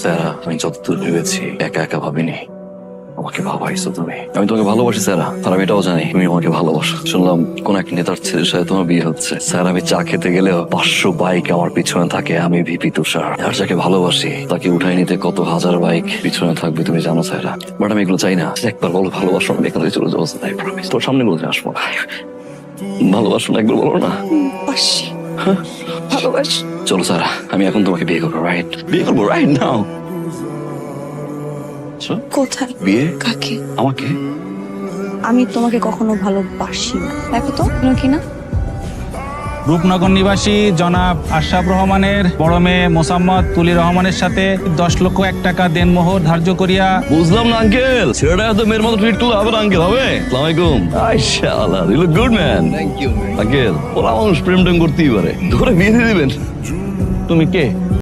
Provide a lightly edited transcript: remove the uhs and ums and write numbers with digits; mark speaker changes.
Speaker 1: Sarah, আমি যতদূর ভেবেছি একা একা ভাবিনি, আমাকে ভাবাইছো তুমি। আমি তোমাকে ভালোবাসি স্যারা, আর আমি এটাও জানি তুমি আমাকে ভালোবাসো। শুনলাম কোন এক নেতার ছেলের সাথে তোমার বিয়ে হচ্ছে। স্যার, আমি চা খেতে গেলেও 500 বাইক আমার পিছনে থাকে। আমি ভিপি তুষার, আর যাকে ভালোবাসি তাকে উঠাই নিতে কত হাজার বাইক পিছনে থাকবে তুমি জানো স্যারা। বাট আমি এগুলো চাই না। একবার বলো ভালোবাসো, আমি এখান থেকে চলে যাবো। আই প্রমিস, তোর সামনে বলতে আসবো না। ভালোবাসো না, একবার বলো না।
Speaker 2: বাসি, ভালোবাস।
Speaker 1: চলো স্যারা, আমি এখন তোমাকে বিয়ে করবো। রাইট, বিয়ে করবো রাইট নাও।
Speaker 2: কোথায়?
Speaker 1: বিয়ে?
Speaker 2: কাকে?
Speaker 1: আমাকে।
Speaker 2: আমি তোমাকে কখনো ভালোবাসি না। দেখো তো কিনা।
Speaker 3: রূপনগর নিবাসী জনাব আশরাফ রহমানের বড় মেয়ে মোসাম্মদ তুলি রহমানের সাথে 10,01,000 টাকা দেনমোহর ধার্য করিয়া।
Speaker 1: বুঝলাম না আঙ্কেল, ছেলেটা এত মেয়ের মতো ট্রিট করলে হবে না আঙ্কেল, হবে? আসসালামু আলাইকুম। আইশাআল্লাহ, you look good man. Thank you uncle. ওরা মানুষ প্রেম টেম করতেই পারে, ধরে বিয়ে দিয়ে দিবেন। তুমি কে?